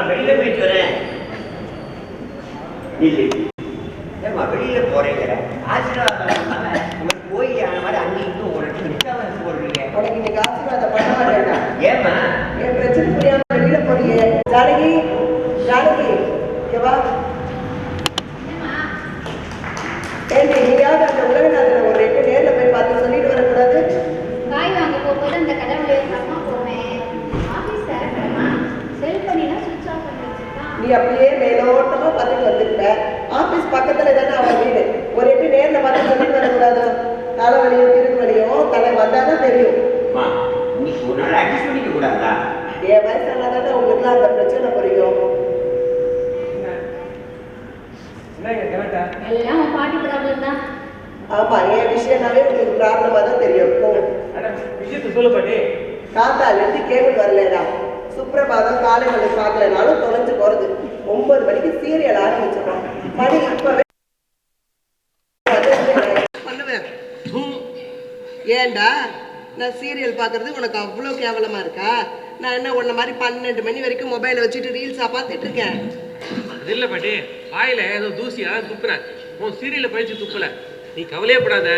வெளியில போயிட்டு வரேன். வெளியில போறேங்கிற ஆசீர்வாதம் போய் ஆன மாதிரி அங்கேயும் உனக்கு நிக்காம போடுறீங்க. உனக்கு இன்னைக்கு ஆசீர்வாதம் பண்ண மாட்டேங்க. ஏமா என் பிரச்சனை புரியாம வெளியில போறீங்க? ஜானகி ஜானகி வா. ஏண்டி நீயாவது அந்த உலகநாதனை ஒரு 2 நேர்ல போய் பார்த்து சொல்லிட்டு வரக்கூடாது? காய் வாங்க போகும்போது அந்த கடவுளை அம்மா போவேன். ஆஃபீஸ் தரமா செல் பண்ணினா சுவிட்ச் ஆஃப் பண்ணி வச்சிருக்கான். நீ அப்படியே மேலோட்டமா பார்த்துட்டு வந்துருக்க. ஆஃபீஸ் பக்கத்துல தானே அவன் வீடு. ஒரு 8 நேர்ல பார்த்து சொல்லிட்டு வரக்கூடாது? தலைவலியோ திருவலியோ தலை வந்தாதான் தெரியும். நீ ஒரு நாள் அட்ஜஸ்ட் பண்ணிக்க கூடாதா? என் வயசானாதானே உங்களுக்குலாம் அந்த பிரச்சனை புரியும். எல்லாம் உன் பாட்டி ப்ராப்ளம் தான். ஆமா, என் விஷயம்னாவே உங்களுக்கு ப்ராப்ளமா தான் தெரியும். விஷயத்த சொல்ல பாட்டி. காத்தால இருந்து கேபிள் வரலடா. சுப்ரபாதம் காலை மணி பார்க்கலனாலும் தொலைஞ்சு போறது. 9 மணிக்கு சீரியல் ஆரம்பிச்சிடும். மணி இப்பவே பண்ணுவேன். ஏண்டா நான் சீரியல் பார்க்கறது உனக்கு அவ்வளோ கேவலமா இருக்கா? நான் என்ன உன்ன மாதிரி 12 மணி வரைக்கும் மொபைலை வச்சுட்டு ரீல்ஸா பார்த்துட்டு இருக்கேன். அது இல்லை பாட்டி, வாயில ஏதோ தூசியா துப்புறேன். உன் சீரியலை பயிற்சி துப்பல. நீ கவலையப்படாத,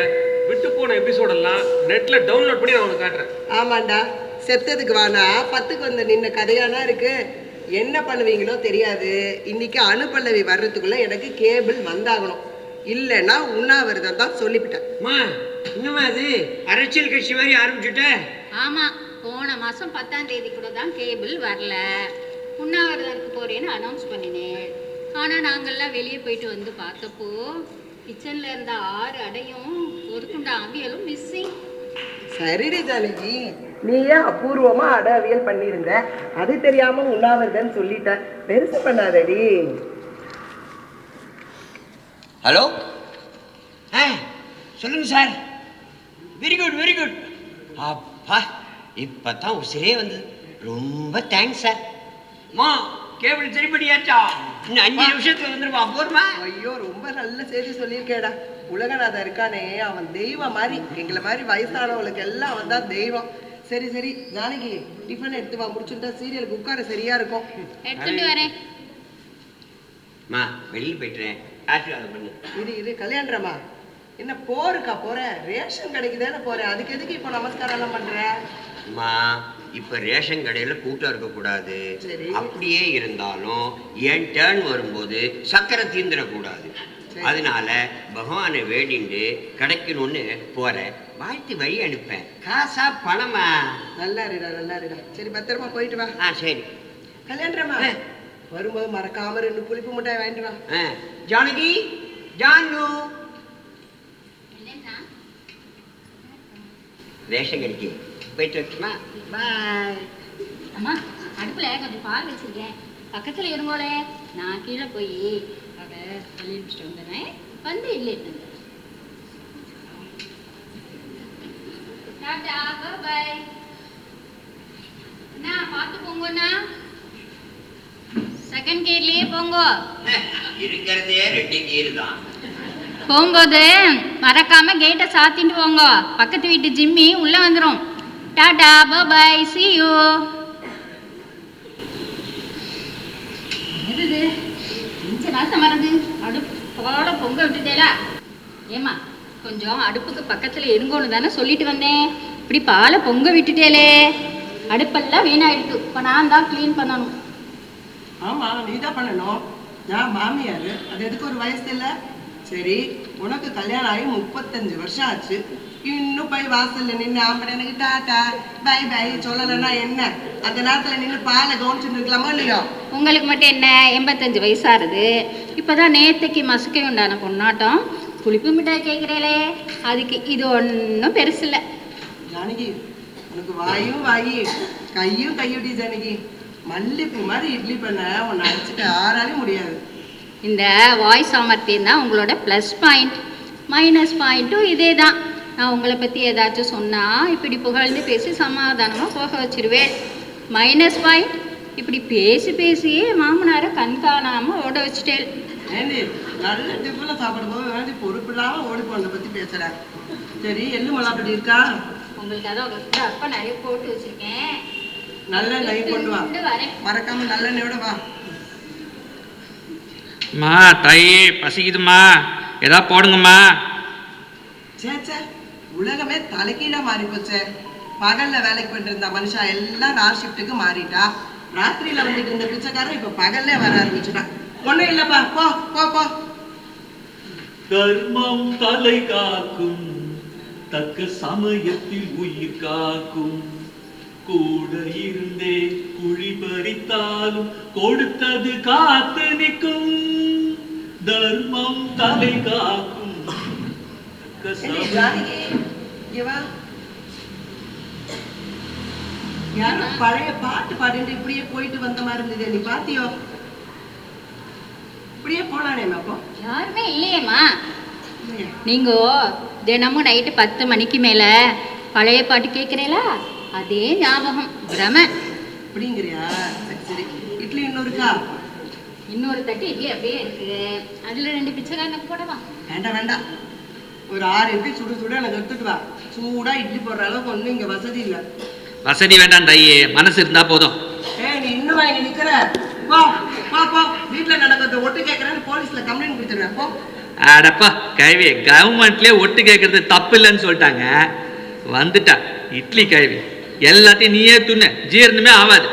விட்டு போன எபிசோடெல்லாம் நெட்ல டவுன்லோட் பண்ணி நான் உனக்கு காட்டுறேன். ஆமாண்டா, செத்ததுக்கு வானா 10க்கு வந்து நின்ன கதையானா இருக்கு. என்ன பண்ணுவீங்களோ தெரியாது. இன்னைக்கு அனுப்பல்லவி வர்றதுக்குள்ள எனக்கு கேபிள் வந்தாகணும். இல்லைன்னா உண்ணாவிரதம் தான் சொல்லிவிட்டேன். இன்னுமா அது அரசியல் கட்சி மாதிரி ஆரம்பிச்சுட்ட? ஆமா, போன மாசம் 10ஆம் தேதி கூட தான் கேபிள் வரல. உண்ணாவிரதத்துக்கு போறேன்னு அனௌன்ஸ் பண்ணினேன். ஆனா நாங்கெல்லாம் வெளியே போயிட்டு வந்து பார்த்தப்போ கிச்சன்ல இருந்த 6 அடையும் ஒரு துண்டு அவியலும் மிஸ்ஸிங். சரிடி ஜானகி, நீயே அபூர்வமா அடை அவியல் பண்ணிருந்த. அது தெரியாம உண்ணாவிரதம் சொல்லிட்ட. பெருசு பண்ணாதடி. ஹலோ, சொல்லுங்க sir. Very good very good. அப்பா, இப்பதான் உசிரே வந்தது. ரொம்ப தேங்க்ஸ் சார். மா, கேபிள் சரி பண்ணியாச்சா? இன்னும் 5 நிமிஷத்துல வந்துருமா? போருமா? ஐயோ, ரொம்ப நல்ல செய்தி சொல்லியிருக்கேடா. உலகநாதன் இருக்கானே, அவன் தெய்வம் மாதிரி. எங்களை மாதிரி வயசானவங்களுக்கு எல்லாம் அவன் தான் தெய்வம். சரி சரி ஜானகி, டிஃபன் எடுத்து வா. முடிச்சுட்டா சீரியலுக்கு உட்கார சரியா இருக்கும். எடுத்துட்டு வரேன். மா, வெளியில் போயிட்டுறேன். ஆசீர்வாதம் பண்ணு. இது கல்யாணமா? என்ன போருக்கா போற? ரேஷன் கடைக்கு தானே போறேன். அதுக்கு எதுக்கு இப்போ நமஸ்காரம் எல்லாம் பண்ற? மா, இப்ப ரேஷன் கடையில கூட்டம் இருக்கக்கூடாது. அப்படியே இருந்தாலும் என் டேர்ன் வரும்போது சக்கரை தீந்துடக்கூடாது. அதனால பகவானை வேண்டிண்டு கிடைக்கணும்னு போறேன். வாழ்த்து வழி அனுப்பேன். காசா பணமா? நல்லா இருடா நல்லா இருடா. சரி, பத்திரமா போயிட்டு வா. சரி. கல்யாணமா வரும்போது மறக்காம 2 புளிப்பு மிட்டாய் வாங்கிட்டு வா. ஜானகி, ஜானு, ரேஷன் கடைக்கு போயிட்டு வச்சுமா? பாய். அம்மா, அடுப்புல கொஞ்சம் பால் வச்சிருக்கேன், பக்கத்துல இருங்கோலே. நான் கீழே போய் அதை வெளியிட்டு வந்துடுறேன். வந்து இல்லை டாடா பாய். அண்ணா பார்த்து போங்கண்ணா. செகண்ட் கேர்லயே போங்க. இருக்கிறதே 2 கீர் தான். போகும்போது மறக்காம கேட்டை சாத்திட்டு போங்க. பக்கத்து வீட்டு ஜிம்மி உள்ள வந்துடும். டாடா பாய், see you. என்னது கொஞ்ச நாசம் மறந்து அடுப்போட பொங்க விட்டுட்டேலா? ஏமா, கொஞ்சம் அடுப்புக்கு பக்கத்துல இருங்கோன்னு தானே சொல்லிட்டு வந்தேன். இப்படி பாலை பொங்க விட்டுட்டேலே. அடுப்பெல்லாம் வீணாயிடுத்து. இப்போ நான் தான் கிளீன் பண்ணணும். ஆமா, நீ தான் பண்ணணும். நான் மாமியாரு. அது எதுக்கு ஒரு வயசு இல்லை? சரி, உனக்கு கல்யாணம் ஆகி 35 வருஷம் ஆச்சு. இன்னும் போய் வாசல்ல நின்று ஆம்பளை எனக்கு டாட்டா பை பை சொல்லலைன்னா என்ன? அந்த நேரத்துல நின்று பாலை கவனிச்சுட்டு இருக்கலாமா இல்லையோ? உங்களுக்கு மட்டும் என்ன 85 வயசாகுது. இப்போதான் நேற்றுக்கு மசுக்கை உண்டான பொண்ணாட்டம் புளிப்பு மிட்டாய் கேட்குறேலே. அதுக்கு இது ஒன்றும் பெருசு இல்லை. ஜானகி, உனக்கு வாயும் வாயி கையும் கையுடி. ஜானகி, மல்லிப்பூ மாதிரி இட்லி பண்ண உன்னை அடிச்சுட்டு யாராலையும் முடியாது. இந்த வாய்ஸ் சாமர்த்தியம் தான் உங்களோட ப்ளஸ் பாயிண்ட். மைனஸ் பாயிண்ட்டும் இதே தான். நான் உங்களை பற்றி ஏதாச்சும் சொன்னால் இப்படி புகழ்ந்து பேசி சமாதானமாக போக வச்சிருவேன். மைனஸ் பாயிண்ட், இப்படி பேசி பேசியே மாமனாரை கண் காணாம ஓட வச்சுட்டேன். ஏண்டி நல்ல டிஃபன்ல சாப்பிடும் போது வேண்டி பொறுப்பு இல்லாம ஓடி போனதை பத்தி பேசுறேன். சரி எள்ளு மலாப்படி இருக்கா? உங்களுக்கு அதான் உங்க அப்பா நிறைய போட்டு வச்சிருக்கேன். நல்ல நெய் கொண்டு வா, வரேன். மறக்காம நல்ல நெய்யோட வா. மா தாயே பசிக்குதுமா, ஏதா போடுங்கம்மா. சேச்சே உலகமே தலைக்கீழா மாறி போச்சே. பகல்ல வேலைக்கு போயிட்டு இருந்த மனுஷா எல்லாம் ரார் ஷிஃப்ட்டுக்கு மாறிட்டா. ராத்திரியில வந்துட்டு இருந்த பிச்சைக்காரன் இப்ப பகல்ல வர ஆரம்பிச்சுட்டான். ஒண்ணும் இல்லப்பா, போ போ போ. தர்மம் தலை காக்கும், தக்க சமயத்தில் உயிர் காக்கும். கூட இருந்தே குழி பறித்தாலும் கொடுத்தது காத்து நிற்கும். தர்மம் தலை காக்கும், தக்க ஜானகி, இங்க வா. யாரும் பழைய பாட்டு பாடிட்டு இப்படியே போயிட்டு வந்த மாதிரி இருந்தது, நீ பாத்தியோ? இப்படியே போனானே அப்போ. யாருமே இல்லையேம்மா. நீங்க தினமும் நைட்டு 10 மணிக்கு மேல பழைய பாட்டு கேட்கிறீங்களா? அதே ஞாபகம் பிரம. அப்படிங்கிறியா? சரி சரி. இட்லி இன்னொருக்கா? இன்னொரு தட்டு இட்லி அப்படியே இருக்கு, அதுல 2 பிச்சைக்காரனுக்கு போடவா? வேண்டாம் வேண்டாம், ஒரு 6 இட்லி சுடு சுட எனக்கு எடுத்துட்டு வா. சூடா இட்லி போடுற அளவுக்கு ஒன்றும் இங்க வசதி இல்லை. வசதி வேண்டாம் தாயே, மனசு இருந்தா போதும். நீ இன்னும் இங்க நிக்கிற? போ போ போ. வீட்டுல நடக்கிறத ஒட்டு கேட்கறேன்னு போலீஸ்ல கம்ப்ளைண்ட் கொடுத்துருவேன். போ. அடப்பா கழுவி, கவர்மெண்ட்லயே ஒட்டு கேட்கறது தப்பு இல்லைன்னு சொல்லிட்டாங்க. வந்துட்டா இட்லி கழுவி, எல்லாத்தையும் நீயே துண்ணு, ஜீரணமே ஆகாது.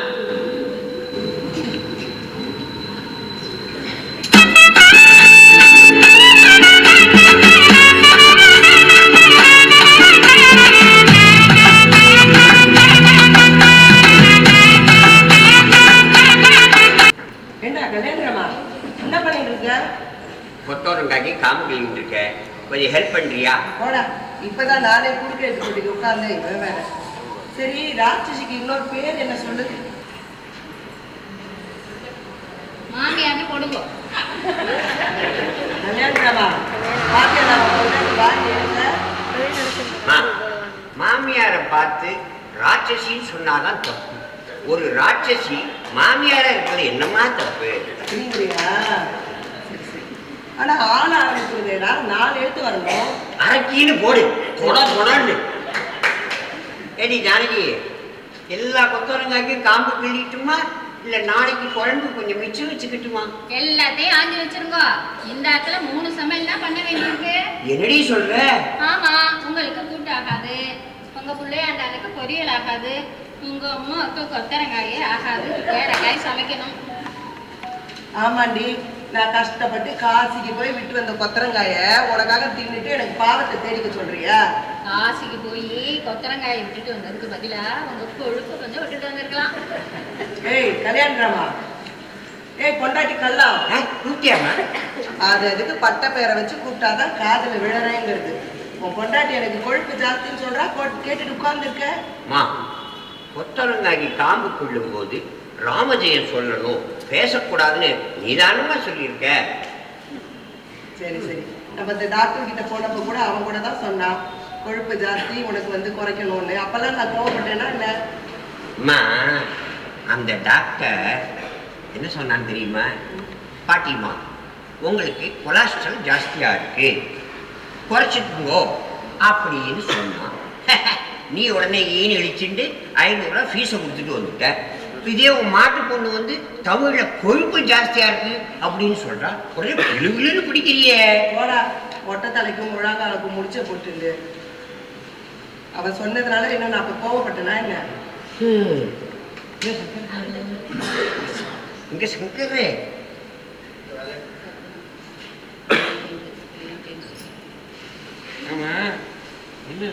என்ன பண்ணிட்டு இருக்க? கொத்தவரங்காய்க்கு காம்பு கிளிட்டு இருக்க, கொஞ்சம் ஹெல்ப் பண்றியா? போடா, இப்பதான் நானே குடுக்க எடுத்து உட்கார்ந்தேன். இவன் வேற. சரி, ராட்சசிக்கு இன்னொரு பேர் என்ன சொல்லு? மாமியார்னு போடுங்க. கல்யாணமா? மாமியாரை பார்த்து ராட்சசின்னு சொன்னாதான் தப்பு. ஒரு ராட்சசி மாமியாரா இருக்கிறது என்னமா தப்பு? ஆனா ஆள் ஆரம்பிச்சுடா, 4 எழுத்து வரணும். அரக்கின்னு போடு, தொடர்ந்து. ஏடி ஜானகி, எல்லா கொத்தவரங்காய்க்கும் காம்பு கிள்ளிட்டுமா, இல்ல நாளைக்கு குழம்பு கொஞ்சம் மிச்சம் வச்சுக்கிட்டுமா? எல்லாத்தையும் ஆஞ்சி வச்சிருங்க. இந்த இடத்துல 3 சமையல் தான் பண்ண வேண்டியிருக்கு. என்னடி சொல்ற? ஆமா, உங்களுக்கு கூட்டு ஆகாது, உங்க பிள்ளையாண்டாளுக்கு பொரியல் ஆகாது, உங்க அம்மாவுக்கு கொத்தரங்காயே ஆகாது, வேற காய் சமைக்கணும். ஆமாண்டி, நான் கஷ்டப்பட்டு காசிக்கு போய் விட்டு வந்த கொத்தரங்காய உனக்காக தின்னுட்டு எனக்கு பாவத்தை தேடிக்க சொல்றியா? காசிக்கு போய் கொத்தரங்காயை விட்டுட்டு வந்ததுக்கு பதிலா உங்க கொழுப்பு கொஞ்சம் விட்டுட்டு வந்திருக்கலாம். ஏய் கல்யாணமா, ஏய் பொண்டாட்டி கல்லா, அது அதுக்கு பட்ட பேரை வச்சு கூப்பிட்டாதான் காதுல விழறேங்கிறது. உன் பொண்டாட்டி எனக்கு கொழுப்பு ஜாஸ்தின்னு சொல்றா, கேட்டுட்டு உட்கார்ந்து இருக்க. கொத்தவரங்காய்க்கு காம்பு கொள்ளும் போது ராமஜெயம் சொல்லணும், பேசக்கூடாதுன்னு நீதானமா சொல்லியிருக்க. சரி சரி, நம்ம இந்த டாக்டர் கிட்ட போனப்ப கூட அவன் கூட தான் சொன்னான், கொழுப்பு ஜாஸ்தி உனக்கு குறைக்கணும்னு. அப்பெல்லாம் நான் கோவப்பட்டேன்னா இல்ல. அம்மா, அந்த டாக்டர் என்ன சொன்னான்னு தெரியுமா? பாட்டிமா, உங்களுக்கு கொலஸ்ட்ரால் ஜாஸ்தியா இருக்கு, குறைச்சிட்டுங்கோ அப்படின்னு சொன்னான். நீ உடனே ஈனி அழிச்சுட்டு 500 ரூபா ஃபீஸை கொடுத்துட்டு வந்துட்ட. இதே உன் மாட்டு பொண்ணு தமிழ்ல கொழுப்பு ஜாஸ்தியா இருக்கு அப்படின்னு சொல்றா, ஒரே விழுவிழுன்னு பிடிக்கிறியே. போடா, ஒட்ட தலைக்கும் முழங்காலுக்கும் முடிச்ச போட்டு அவ சொன்னதுனால என்ன நான் அப்ப கோவப்பட்டேனா என்ன? இங்க சங்கரே, ஆமா என்ன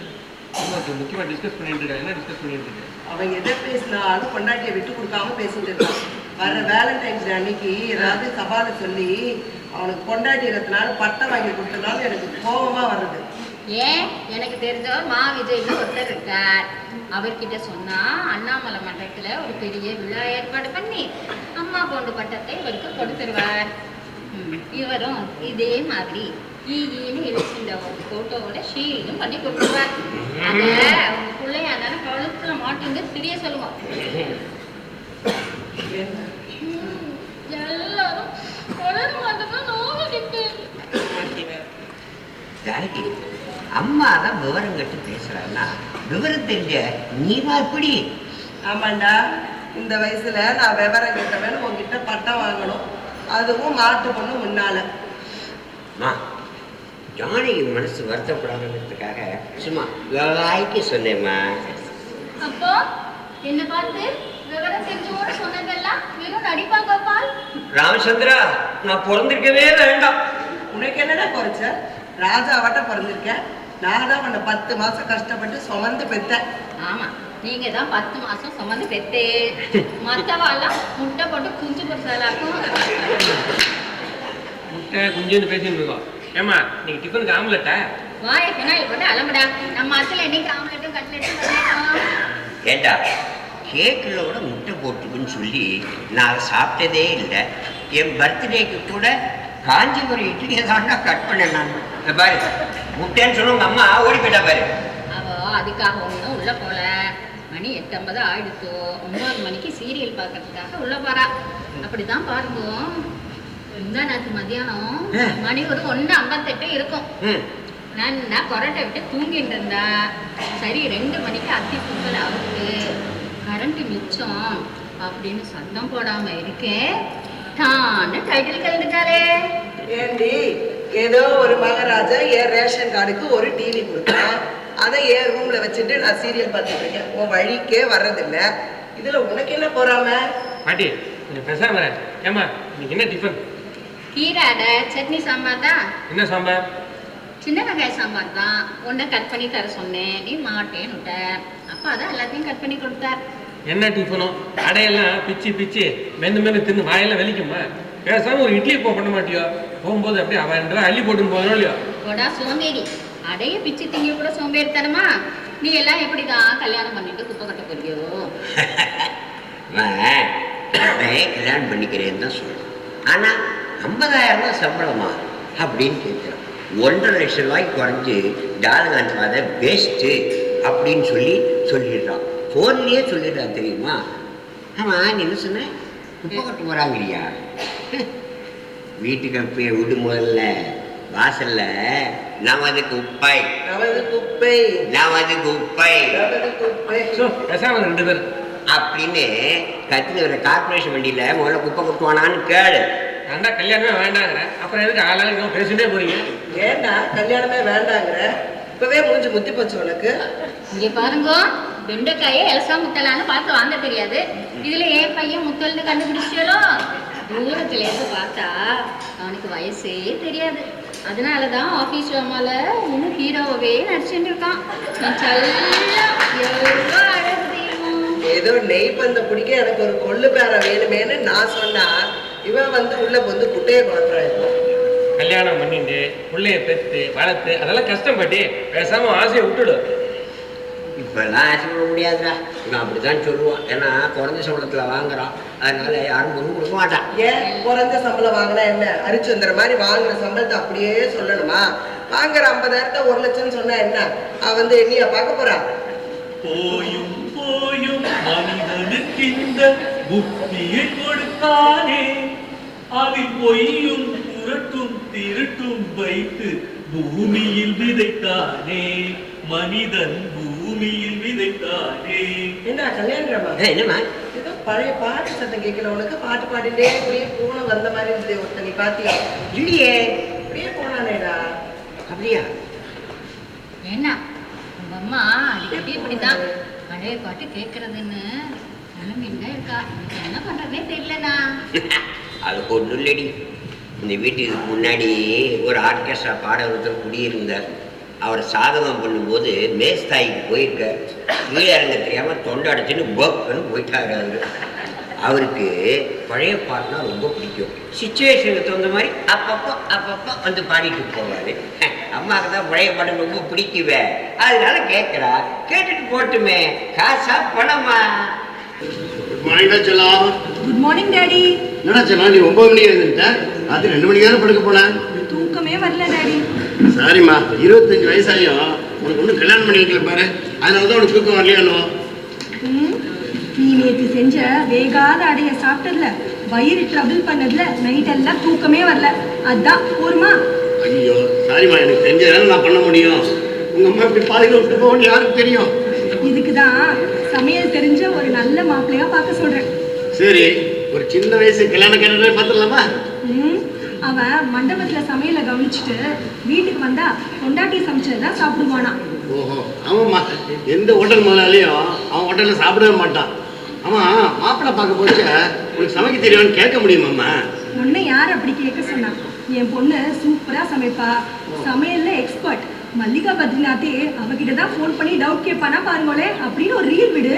முக்கியமா டிஸ்கஸ் பண்ணிட்டு இருக்கா? என்ன டிஸ்கஸ் பண்ணிட்டு இருக்க? அவன் எதை பேசினாலும் பொண்டாட்டியை விட்டு கொடுக்காம பேசிட்டு இருக்கான். வர வேலண்டைன்ஸ் டே அன்னைக்கு ஏதாவது சவால சொல்லி அவனுக்கு பொண்டாட்டி இருக்கிறதுனால பட்டம் வாங்கி கொடுத்ததுனால எனக்கு கோபமா வருது. ஏன், எனக்கு தெரிஞ்சவர் மா விஜய்னு ஒருத்தர் இருக்கார். அவர்கிட்ட சொன்னா அண்ணாமலை மன்றத்துல ஒரு பெரிய விழா ஏற்பாடு பண்ணி அம்மா பொண்ணு பட்டத்தை இவருக்கு கொடுத்துருவார். இவரும் இதே மாதிரி ஈன்னு எழுச்சின்ற ஒரு போட்டோவோட ஷீலும் பண்ணி கொடுத்துருவார். அத அவங்க பிள்ளையாண்டான கழுத்துல மாட்டிருந்து தெரிய சொல்லுவோம். எல்லாரும் வளர மாட்டேன்னா நோக்கிட்டு ஜானகி, அம்மா தான் விவரம் கட்டு பேசுறான்னா விவரம் தெரிஞ்ச நீமா எப்படி? ஆமாண்டா, இந்த வயசுல நான் விவரம் கேட்டவன் உங்ககிட்ட பட்டம் வாங்கணும், அதுவும் மாட்டு பொண்ணு முன்னால. ஜானகி மனசு வருத்தப்படாததுக்காக சும்மா விவராய்க்கு சொன்னேம்மா. அப்போ என்ன பார்த்து விவரம் தெரிஞ்சோட சொன்னதெல்லாம் வெறும் நடிப்பா கோபால்? ராமச்சந்திரா, நான் பிறந்திருக்கவே வேண்டாம். உனக்கு என்னடா குறைச்ச? ராஜாவாட்ட பிறந்திருக்க. நான் தான் உன்னை 10 மாசம் கஷ்டப்பட்டு சுமந்து பெத்தேன். ஆமா, நீங்க தான் 10 மாசம் சுமந்து பெத்தே. மத்தவாலாம் முட்டை போட்டு குஞ்சு பொரிசாலாக்கும். முட்டை குஞ்சுன்னு பேசிட்டு இருக்கோம். ஏமா நீங்க டிஃபனுக்கு ஆம்லெட்டா? வாயை பின்னாடி போட்டு அலம்படா. நம்ம அத்துல என்னைக்கு ஆம்லெட்டும் கட்லெட்டும் பண்ணிட்டோம். ஏண்டா, கேக்கில் கூட முட்டை போட்டுக்குன்னு சொல்லி நான் சாப்பிட்டதே இல்லை. என் பர்த்டேக்கு கூட காஞ்சிபுரம் இட்லியை தாண்டா கட் பண்ணேன் நான். பாரு, முட்டைன்னு சொன்ன உங்க அம்மா ஓடி போயிட்டா பாரு. அவ அதுக்காக ஒன்றும் உள்ள போல. மணி 8:50 ஆயிடுச்சோ. 9 மணிக்கு சீரியல் பார்க்கறதுக்காக உள்ள போறா. அப்படிதான் பாருங்க. இந்த நேற்று மத்தியானம் மணி ஒரு 1:58 இருக்கும். நான் கொரட்டை விட்டு தூங்கிட்டு இருந்தா. சரி 2 மணிக்கு அத்தி பொங்கல் அவுட்டு, கரண்ட் மிச்சம் அப்படின்னு சத்தம் போடாம இருக்கேன். தானே டைட்டில் கலந்துட்டாரே. ஏண்டி, ஏதோ ஒரு மகாராஜா என் ரேஷன் கார்டுக்கு ஒரு டிவி கொடுத்தான். அதை என் ரூம்ல வச்சுட்டு நான் சீரியல் பார்த்துட்டு இருக்கேன். உன் வழிக்கே வர்றதில்லை. இதுல உனக்கு என்ன போறாம? பாட்டி கொஞ்சம் பேசாம. ஏமா இன்னைக்கு என்ன டிஃபன்? கீரை அடை, சட்னி, சாம்பார் தான். என்ன சாம்பார்? சின்ன வெங்காய சாம்பார் தான். ஒன்றை கட் பண்ணி தர சொன்னேன், நீ மாட்டேன்னு விட்ட. அப்பா தான் எல்லாத்தையும் கட் பண்ணி கொடுத்தார். என்ன டிஃபனும் அடையெல்லாம் பிச்சு பிச்சு மென்னு தின்னு வாயெல்லாம் வெளிக்குமா? பேசாம ஒரு இட்லி பண்ண மாட்டியோ? போகும்போது அப்படியே அவன் 2 அள்ளி போட்டுன்னு போகணும் இல்லையோ? போடா சோம்பேறி, அடைய பிச்சு திங்க கூட சோம்பேறித்தனமா? நீ எல்லாம் எப்படிதான் கல்யாணம் பண்ணிட்டு குப்பை கட்ட போறியோ? கல்யாணம் பண்ணிக்கிறேன்னு தான் சொல்றேன். ஆனா 50,000 தான் சம்பளமா அப்படின்னு கேட்கிறேன். 1.5 லட்சம் ரூபாய்க்கு குறைஞ்சு டாலகான் ஃபாதர் பெஸ்ட்டு அப்படின்னு சொல்லிடுறான். ஃபோன்லேயே சொல்லிடுறான் தெரியுமா? ஆமாம், நீ என்ன சொன்ன? குப்பை கட்டு போகிறாங்கறியா? வீட்டுக்கு அப்பயே விடு, முதல்ல வாசல்ல நமது குப்பை நமது குப்பை நமது குப்பை நமது குப்பை பேசாம 2 பேர் அப்படின்னு கத்தின ஒரு கார்பரேஷன் வண்டியில முதல்ல குப்பை கொட்டுவானான்னு கேளு. வேண்டாம், கல்யாணமே வேண்டாங்கிற. அப்புறம் எதுக்கு ஆளாளுங்க பேசிட்டே போறீங்க? ஏண்டா கல்யாணமே வேண்டாங்கிற? இப்பவே மூஞ்சி முத்தி போச்சு உனக்கு. இங்க பாருங்க, வெண்டைக்காயை எலசா முத்தலான்னு பார்த்து வாங்க தெரியாது. இதுல ஏன் பையன் முத்தல்னு கண்டுபிடிச்சாலோ? தூரத்துல இருந்து பார்த்தா அவனுக்கு வயசே தெரியாது. அதனாலதான் ஆபீஸ் ட்ராமால இன்னும் ஹீரோவே நடிச்சுட்டு இருக்கான். எவ்வளோ அழகு தெரியுமா? ஏதோ நெய் பந்த பிடிக்க எனக்கு ஒரு கொள்ளு பேர வேணுமேனு நான் சொன்னா, இவன் உள்ள வந்து குட்டையை குழப்பறான். கல்யாணம் பண்ணிட்டு பிள்ளைய பெற்று வளர்த்து அதெல்லாம் கஷ்டம் பாட்டி. பேசாம ஆசையை விட்டுடு. இப்பெல்லாம் ஆசைப்பட முடியாதுடா. இவன் அப்படித்தான் சொல்லுவான். ஏன்னா குறைஞ்ச சம்பளத்தில் வாங்குறான். அதனால யாரும் பொண்ணு கொடுக்க மாட்டான். ஏன் குறைஞ்ச சம்பளம் வாங்கினா என்ன? ஹரிச்சந்திர மாதிரி வாங்குற சம்பளத்தை அப்படியே சொல்லணுமா? வாங்குற 50,000 1 லட்சம் சொன்னா என்ன? அவன் என்னையா பார்க்க போறான்? போயும் போயும் மனிதனுக்கு இந்த புத்தியை கொடுத்தானே, அதில் பொய்யும் புரட்டும் திருட்டும் வைத்து பூமியில் விதைத்தானே, மனிதன் பூமியில் விதைத்தானே. என்ன கல்யாணமா? என்னம்மா? ஏதோ பழைய பாட்டு சத்தம் கேட்கல உனக்கு? பாட்டு பாடிட்டே அப்படியே பூனை வந்த மாதிரி இருந்தது. ஒருத்த நீ பாத்தியா? இல்லையே. அப்படியே போனானேடா. அப்படியா? என்ன உங்க அம்மா அடிக்கடி இப்படிதான் பழைய பாட்டு கேட்கறதுன்னு கிளம்பிட்டு இருக்கா. என்ன பண்றதுனே தெரியலண்ணா. அது ஒன்றும் இல்லடி. இந்த வீட்டுக்கு முன்னாடி ஒரு ஆர்கெஸ்ட்ரா பாடகர் ஒருத்தர் குடியிருந்தார். அவர் சாதகம் பண்ணும்போது மேஸ்தாய்க்கு போயிருக்க. கீழே இறங்க தெரியாமல் தொண்டை அடைச்சின்னு பக்குன்னு போயிட்டாரு. அவருக்கு பழைய பாட்டுனா ரொம்ப பிடிக்கும். சிச்சுவேஷனுக்கு தகுந்த மாதிரி அப்பப்போ வந்து பாடிட்டு போவார். அம்மாவுக்கு தான் பழைய பாட்டு ரொம்ப பிடிக்குவே. அதனால கேட்குறா. கேட்டுட்டு போட்டுமே. காசா பணமா? குட் மார்னிங் செல்லாம். Good morning daddy. என்னடா செல்லாம், நீ 9 மணிக்கு எழுந்துட்டேன். அது 2 மணிக்கு தானே படுக்க போனேன். தூக்கமே வரல டாடி. சாரிம்மா, 25 வயசாயும் உனக்கு ஒன்றும் கல்யாணம் பண்ணி வைக்கல பாரு. அதனால தான் உனக்கு தூக்கம் வரலையானோ. நீ நேற்று செஞ்ச வேகாத அடைய சாப்பிட்டதுல வயிறு ட்ரபிள் பண்ணதுல நைட் எல்லாம் தூக்கமே வரல. அதான் போருமா? ஐயோ சாரிம்மா, எனக்கு தெரிஞ்சதால நான் பண்ண முடியும். உங்க அம்மா இப்படி பாதியில் விட்டு போகணும்னு யாருக்கு தெரியும்? இதுக்கு தான் சமையல் தெரிஞ்ச ஒரு நல்ல மாப்பிள்ளையா பார்க்க சொல்றேன். சரி, ஒரு சின்ன வயசு கல்யாணக்காரனே பார்த்துடலாமா? அவன் மண்டபத்துல சமையலை கவனிச்சுட்டு வீட்டுக்கு வந்தா கொண்டாட்டி சமைச்சதுதான் சாப்பிடுவானா. ஓஹோ, ஆமாம்மா. எந்த ஹோட்டல் முதலாளியும் அவன் ஹோட்டலில் சாப்பிடவே மாட்டான். ஆமாம், மாப்பிள்ளை பார்க்க போச்ச உனக்கு சமைக்க தெரியும்னு கேட்க முடியுமாம்மா? உன்னை யார் அப்படி கேட்க சொன்னா? என் பொண்ணு சூப்பரா சமைப்பா, சமையல்ல எக்ஸ்பர்ட். மல்லிகா பத்ரிநாத்தே அவகிட்ட தான் ஃபோன் பண்ணி டவுட் கேட்பானா பாருங்களே அப்படின்னு ஒரு ரீல் விடு.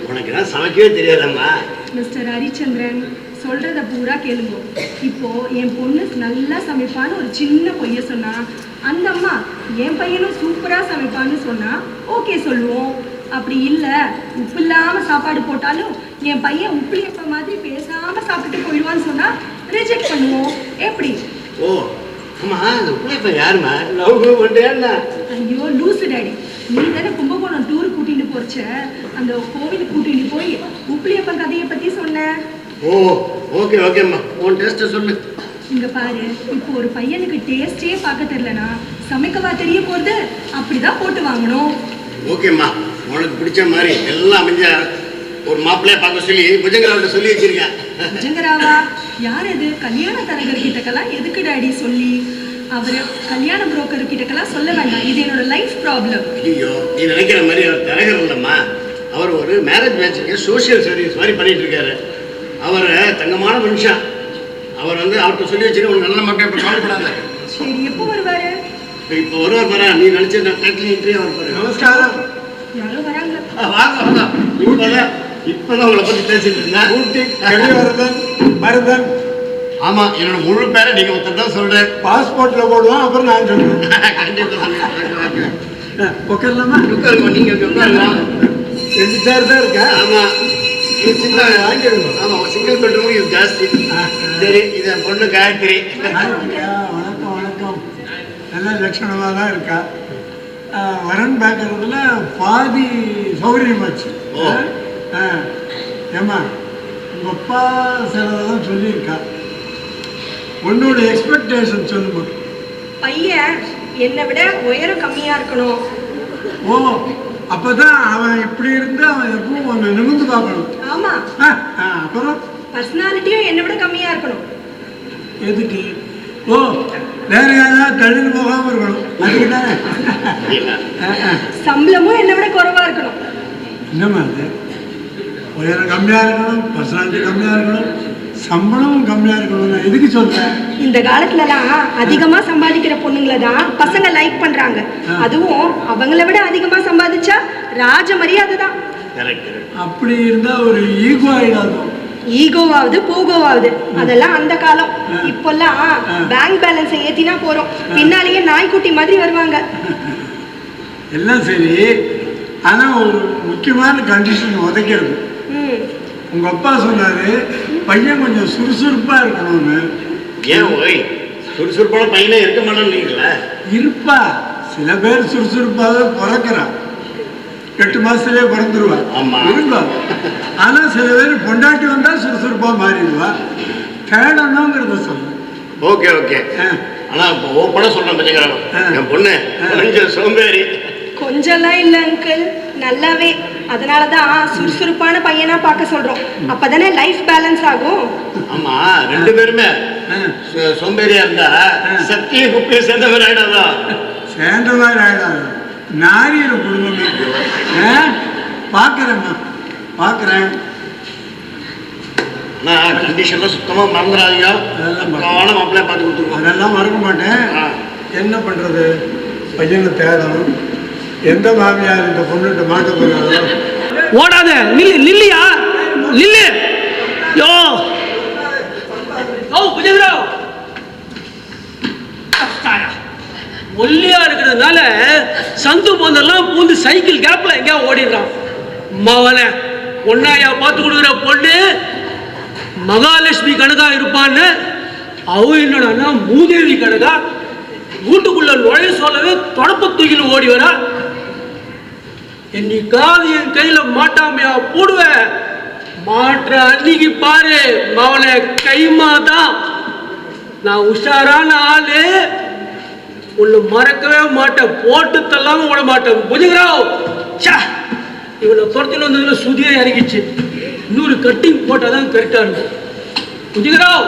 உனக்கு தான் சமைக்கவே தெரியாதம்மா. மிஸ்டர் ஹரிச்சந்திரன், சொல்றத பூரா கேளுங்க. இப்போ என் பொண்ணு நல்லா சமைப்பான்னு ஒரு சின்ன பொய்ய சொன்னா, அந்த அம்மா என் பையனும் சூப்பரா சமைப்பான்னு சொன்னா ஓகே சொல்லுவோம். அப்படி இல்லை, உப்பு இல்லாம சாப்பாடு போட்டாலும் என் பையன் உப்புளியப்ப மாதிரி பேசாம சாப்பிட்டுட்டு போயிடுவான்னு சொன்னா ரிஜெக்ட் பண்ணுவோம். எப்படி? ஓ ஆமா, அந்த உப்புளியப்ப யாருமா? லவ் பண்ணுறியா? ஐயோ லூசு டாடி, நீ தானே கும்பகோணம் டூர் கூட்டிட்டு போறச்ச அந்த கோவிலுக்கு கூட்டிட்டு போய் உப்புளியப்பன் கதையை பத்தி சொன்ன. ஓ ஓகே ஓகேம்மா, உன் டேஸ்ட்டை சொல்லு. இங்க பாரு, இப்போ ஒரு பையனுக்கு டேஸ்டே பார்க்க தெரியலனா சமைக்கவா தெரிய போகுது? அப்படிதான் போட்டு வாங்கணும். ஓகேம்மா, உனக்கு பிடிச்ச மாதிரி எல்லாம் அமைஞ்ச ஒரு மாப்பிள்ளைய பார்க்க சொல்லி புஜங்கராவிட்ட சொல்லி வச்சிருக்கேன். புஜங்கராவா? யார் அது? கல்யாண தரகர் கிட்டக்கெல்லாம் எதுக்கு டாடி சொல்லி? அவரு கல்யாண புரோக்கர் கிட்டக்கெல்லாம் சொல்ல வேண்டாம், இது என்னோட லைஃப் ப்ராப்ளம். ஐயோ, நீ நினைக்கிற மாதிரி அவர் தரகர் இல்லைம்மா. அவர் ஒரு மேரேஜ் மேட்சுக்கு சோஷியல் சர்வீஸ் மாதிரி பண்ணிட்டு இருக்காரு. அவர் தங்கமான மனுஷன். அவர் அவர்கிட்ட சொல்லி வச்சுட்டு உனக்கு நல்ல மக்கள் இப்போ கவலைப்படாத. சரி, எப்போ வருவாரு? இப்போ வருவார் பாரு. நீ நினைச்ச டைட்டில் இன்ட்ரி அவர் பாரு. நமஸ்காரம். யாரோ வராங்க. வாங்க வாங்க. இப்பதான் உங்களை பத்தி பேசிட்டு இருந்தேன். மருதன். ஆமா, என்னோட முழு பேரை நீங்க ஒருத்தர் தான் சொல்றேன். பாஸ்போர்ட்ல போடுவோம், அப்புறம் நான் சொல்றேன். கண்டிப்பா உட்காரலாமா? உட்காருங்க, நீங்க உட்காருங்க. 2 சேர் தான் இருக்கா? ஆமா, இது சின்ன வாங்கிடுவோம். ஆமா, சிங்கிள் பெட்ரூம் இது ஜாஸ்தி. சரி, இது என் பொண்ணு காயத்ரி. வணக்கம் வணக்கம். நல்ல லட்சணமா தான் இருக்கா. வரன் பார்க்கறதுல பாதி சௌகரியமாச்சு. ஏம்மா, உங்க அப்பா சிலதான் சொல்லியிருக்கா. உன்னோட எக்ஸ்பெக்டேஷன் சொல்லுமா? பையன் என்னை விட உயரம் கம்மியா இருக்கணும். ஓ, அப்பதான் அவன் இப்படி இருந்து அவன் எப்பவும் உன்னை நிமிர்ந்து பார்க்கணும். ஆமா. அப்புறம் பர்சனாலிட்டியும் என்னை விட கம்மியா இருக்கணும். எதுக்கு? ஓ, வேற யாராவது தள்ளின்னு போகாம இருக்கணும், அதுக்கு தானே. சம்பளமும் என்னை விட குறைவா இருக்கணும். என்னம்மா அது? உயரம் கம்மியா இருக்கணும், பர்சனாலிட்டி கம்மியா இருக்கணும், சம்பளமும் கம்மியா இருக்கணும். நான் எதுக்கு சொல்றேன்? இந்த காலத்துலலாம் அதிகமா சம்பாதிக்கிற பொண்ணுங்களை தான் பசங்க லைக் பண்றாங்க. அதுவும் அவங்கள விட அதிகமா சம்பாதிச்சா ராஜ மரியாதை தான். அப்படி இருந்தா ஒரு ஈகோ ஆயிடாதும். ஈகோவாவது பூகோவாவது அதெல்லாம் அந்த காலம். இப்பெல்லாம் பேங்க் பேலன்ஸை ஏத்தினா போறோம், பின்னாலேயே நாய்க்குட்டி மாதிரி வருவாங்க. எல்லாம் சரி, ஆனா ஒரு முக்கியமான கண்டிஷன் உதைக்கிறது. உங்க அப்பா சொன்னாரு பையன் கொஞ்சம் சுறுசுறுப்பா இருக்கணும்னு. ஏன் ஓய், சுறுசுறுப்பான பையனே இருக்க மாட்டேன்னு இருப்பா. சில பேர் சுறுசுறுப்பாக பிறக்கிறான், 8 மாசத்துலயே பிறந்துருவா. இருப்பா. ஆனா சில பேர் பொண்டாட்டி வந்தா சுறுசுறுப்பா மாறிடுவா. தேடணுங்கிறத சொல்ல. Okay okay. ஆனா இப்போ ஓப்பனா சொல்றேன் பச்சைக்காரன், என் பொண்ணு கொஞ்சம் சோம்பேறி. கொஞ்சம்லாம் இல்லை அங்கிள், நல்லாவே. அதனாலதான் சுறுசுறுப்பான பையனா பார்க்க சொல்றோம். அப்பதானே லைஃப் பேலன்ஸ் ஆகும். ஆமா, 2 பேருமே சோம்பேறியா இருந்தா சத்திய குப்பையை சேர்ந்த மாதிரி ஆயிடாதா? சேர்ந்த மாதிரி ஆயிடாது. நாரியில குடும்பமே. பார்க்குறேம்மா, பார்க்குறேன். ஆனால் கண்டிஷன்லாம் சுத்தமாக மறந்துடாதீங்க. அதெல்லாம் மாப்பிள்ளைய பார்த்து கொடுத்துருவோம். அதெல்லாம் மறக்க மாட்டேன். என்ன பண்ணுறது? பையனை தேடணும். எந்த மாமியார் இந்த பொண்ணுகிட்ட மாட்ட போகிறாரோ. ஓடாத, நில்லு, நில்லியா, நில்லு. யோ ஒல்லியா இருக்கிறதுனால சந்து போந்தெல்லாம் பூந்து சைக்கிள் கேப்ல எங்கேயா ஓடிடுறான். மவனை ஒன்னாயா பார்த்து கொடுக்குற பொண்ணு மகாலட்சுமி கணக்கா இருப்பான்னு அவ என்னடா மூதேவி கணக்கா வீட்டுக்குள்ள நுழைய சொல்லவே தொடப்ப தூக்கில ஓடி வரா. என்னைக்காவது என் கையில மாட்டாமையா போடுவேன். மாற்ற அன்னைக்கு பாரு மவனை கைமா தான். நான் உஷாரான ஆளு, உன்னை மறக்கவே மாட்டேன், போட்டு தள்ளாம விட மாட்டேன். புஜுகிறாவ் இவனை துரத்தில் வந்ததுல சுதியே இறங்கிச்சு. இன்னொரு கட்டிங் போட்டாதான் கரெக்டா இருக்கும். புஜுகிறாவ்